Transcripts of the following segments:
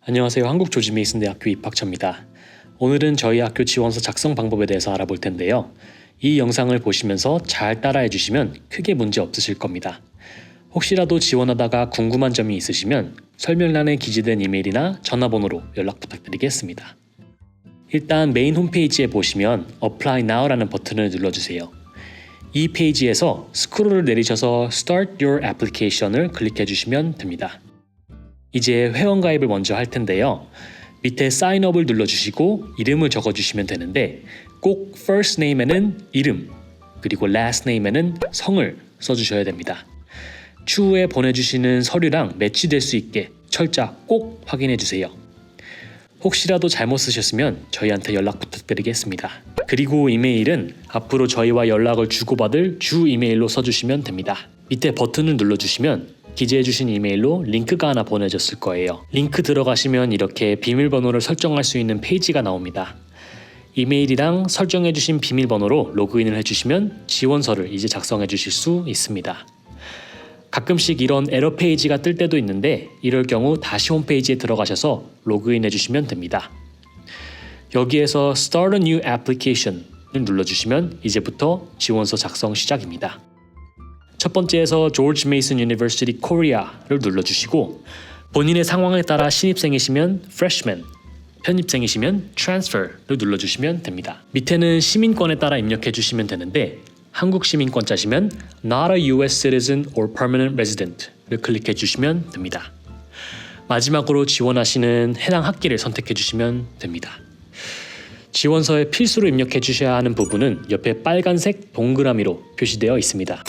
안녕하세요. 한국조지메이슨대학교 입학처입니다. 오늘은 저희 학교 지원서 작성 방법에 대해서 알아볼 텐데요. 이 영상을 보시면서 잘 따라해 주시면 크게 문제 없으실 겁니다. 혹시라도 지원하다가 궁금한 점이 있으시면 설명란에 기재된 이메일이나 전화번호로 연락 부탁드리겠습니다. 일단 메인 홈페이지에 보시면 Apply Now라는 버튼을 눌러주세요. 이 페이지에서 스크롤을 내리셔서 Start Your Application을 클릭해 주시면 됩니다. 이제 회원가입을 먼저 할 텐데요. 밑에 사인업을 눌러주시고 이름을 적어주시면 되는데 꼭 first name에는 이름 그리고 last name에는 성을 써주셔야 됩니다. 추후에 보내주시는 서류랑 매치될 수 있게 철자 꼭 확인해주세요. 혹시라도 잘못 쓰셨으면 저희한테 연락 부탁드리겠습니다. 그리고 이메일은 앞으로 저희와 연락을 주고받을 주 이메일로 써주시면 됩니다. 밑에 버튼을 눌러주시면 기재해주신 이메일로 링크가 하나 보내졌을 거예요. 링크 들어가시면 이렇게 비밀번호를 설정할 수 있는 페이지가 나옵니다. 이메일이랑 설정해주신 비밀번호로 로그인을 해주시면 지원서를 이제 작성해주실 수 있습니다. 가끔씩 이런 에러 페이지가 뜰 때도 있는데 이럴 경우 다시 홈페이지에 들어가셔서 로그인 해주시면 됩니다. 여기에서 Start a New Application을 눌러주시면 이제부터 지원서 작성 시작입니다. 첫 번째에서 George Mason University Korea를 눌러주시고 본인의 상황에 따라 신입생이시면 Freshman, 편입생이시면 Transfer를 눌러주시면 됩니다. 밑에는 시민권에 따라 입력해 주시면 되는데 한국 시민권자시면 Not a US citizen or permanent resident를 클릭해 주시면 됩니다. 마지막으로 지원하시는 해당 학기를 선택해 주시면 됩니다. 지원서에 필수로 입력해 주셔야 하는 부분은 옆에 빨간색 동그라미로 표시되어 있습니다.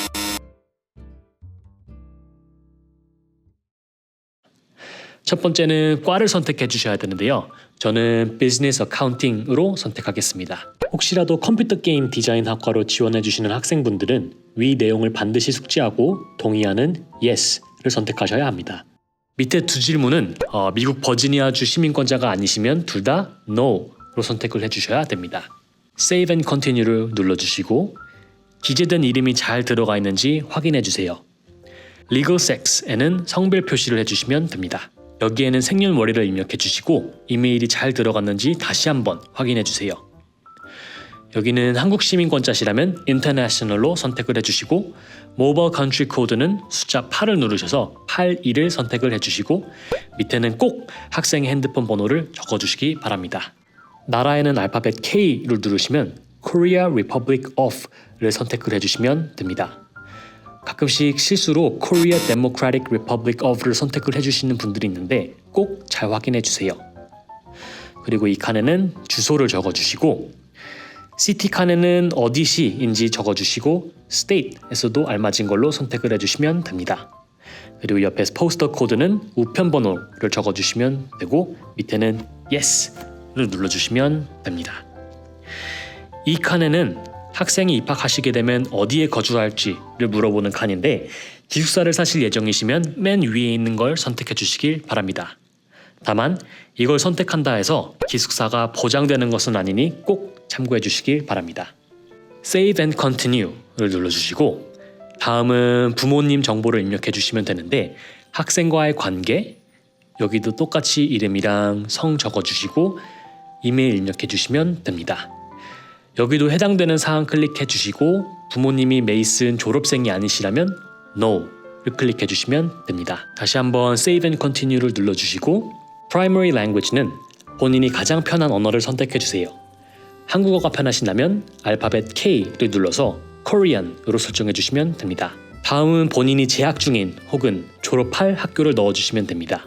첫 번째는 과를 선택해 주셔야 되는데요. 저는 비즈니스 어카운팅으로 선택하겠습니다. 혹시라도 컴퓨터 게임 디자인 학과로 지원해 주시는 학생분들은 위 내용을 반드시 숙지하고 동의하는 Yes를 선택하셔야 합니다. 밑에 두 질문은 미국 버지니아주 시민권자가 아니시면 둘 다 No로 선택을 해주셔야 됩니다. Save and Continue를 눌러주시고 기재된 이름이 잘 들어가 있는지 확인해 주세요. Legal Sex에는 성별 표시를 해주시면 됩니다. 여기에는 생년월일을 입력해 주시고 이메일이 잘 들어갔는지 다시 한번 확인해 주세요. 여기는 한국 시민권자시라면 International로 선택을 해주시고 Mobile Country Code는 숫자 8을 누르셔서 82를 선택을 해주시고 밑에는 꼭 학생의 핸드폰 번호를 적어주시기 바랍니다. 나라에는 알파벳 K를 누르시면 Korea Republic of를 선택을 해주시면 됩니다. 가끔씩 실수로 Korea Democratic Republic of를 선택을 해주시는 분들이 있는데 꼭 잘 확인해 주세요. 그리고 이 칸에는 주소를 적어주시고 시티 칸에는 어디시인지 적어주시고 State에서도 알맞은 걸로 선택을 해주시면 됩니다. 그리고 옆에 포스터 코드는 우편 번호를 적어주시면 되고 밑에는 Yes를 눌러주시면 됩니다. 이 칸에는 학생이 입학하시게 되면 어디에 거주할지를 물어보는 칸인데 기숙사를 사실 예정이시면 맨 위에 있는 걸 선택해 주시길 바랍니다. 다만 이걸 선택한다 해서 기숙사가 보장되는 것은 아니니 꼭 참고해 주시길 바랍니다. Save and Continue를 눌러주시고 다음은 부모님 정보를 입력해 주시면 되는데 학생과의 관계, 여기도 똑같이 이름이랑 성 적어주시고 이메일 입력해 주시면 됩니다. 여기도 해당되는 사항 클릭해 주시고 부모님이 메이슨 졸업생이 아니시라면 No를 클릭해 주시면 됩니다. 다시 한번 Save and Continue를 눌러주시고 Primary Language는 본인이 가장 편한 언어를 선택해 주세요. 한국어가 편하신다면 알파벳 K를 눌러서 Korean으로 설정해 주시면 됩니다. 다음은 본인이 재학 중인 혹은 졸업할 학교를 넣어주시면 됩니다.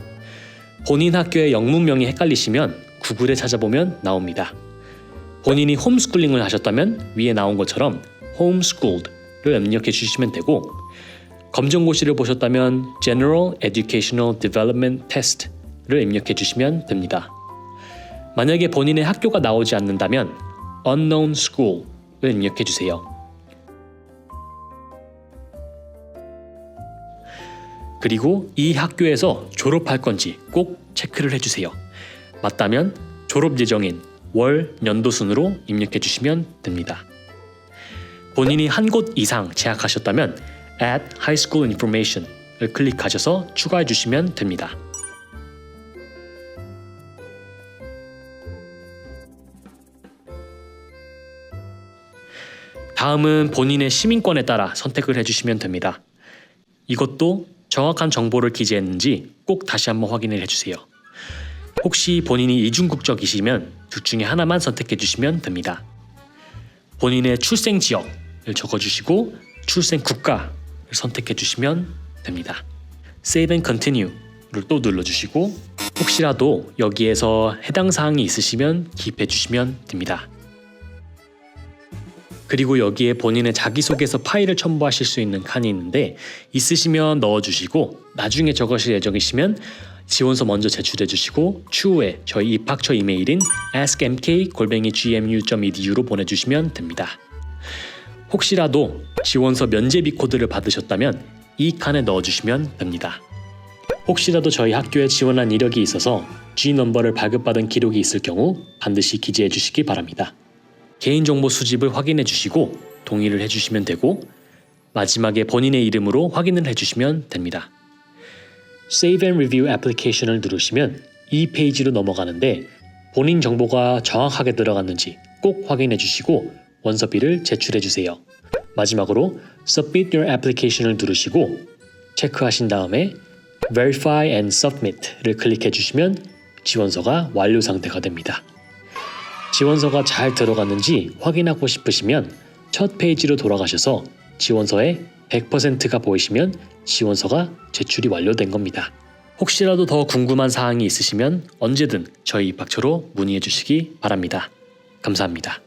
본인 학교의 영문명이 헷갈리시면 구글에 찾아보면 나옵니다. 본인이 홈스쿨링을 하셨다면 위에 나온 것처럼 homeschooled를 입력해 주시면 되고 검정고시를 보셨다면 General Educational Development Test를 입력해 주시면 됩니다. 만약에 본인의 학교가 나오지 않는다면 Unknown School을 입력해 주세요. 그리고 이 학교에서 졸업할 건지 꼭 체크를 해주세요. 맞다면 졸업 예정인 월, 연도 순으로 입력해 주시면 됩니다. 본인이 한 곳 이상 재학하셨다면 Add High School Information을 클릭하셔서 추가해 주시면 됩니다. 다음은 본인의 시민권에 따라 선택을 해주시면 됩니다. 이것도 정확한 정보를 기재했는지 꼭 다시 한번 확인을 해주세요. 혹시 본인이 이중국적이시면 둘 중에 하나만 선택해 주시면 됩니다. 본인의 출생 지역을 적어주시고 출생 국가를 선택해 주시면 됩니다. Save and Continue를 또 눌러주시고 혹시라도 여기에서 해당 사항이 있으시면 기입해 주시면 됩니다. 그리고 여기에 본인의 자기소개서 파일을 첨부하실 수 있는 칸이 있는데 있으시면 넣어주시고 나중에 적으실 예정이시면 지원서 먼저 제출해 주시고 추후에 저희 입학처 이메일인 askmk@gmu.edu로 보내주시면 됩니다. 혹시라도 지원서 면제비 코드를 받으셨다면 이 칸에 넣어주시면 됩니다. 혹시라도 저희 학교에 지원한 이력이 있어서 G넘버를 발급받은 기록이 있을 경우 반드시 기재해 주시기 바랍니다. 개인정보 수집을 확인해 주시고 동의를 해주시면 되고 마지막에 본인의 이름으로 확인을 해주시면 됩니다. Save and Review Application을 누르시면 이 페이지로 넘어가는데 본인 정보가 정확하게 들어갔는지 꼭 확인해 주시고 원서비를 제출해 주세요. 마지막으로 Submit Your Application을 누르시고 체크하신 다음에 Verify and Submit를 클릭해 주시면 지원서가 완료 상태가 됩니다. 지원서가 잘 들어갔는지 확인하고 싶으시면 첫 페이지로 돌아가셔서 지원서에 100%가 보이시면 지원서가 제출이 완료된 겁니다. 혹시라도 더 궁금한 사항이 있으시면 언제든 저희 입학처로 문의해 주시기 바랍니다. 감사합니다.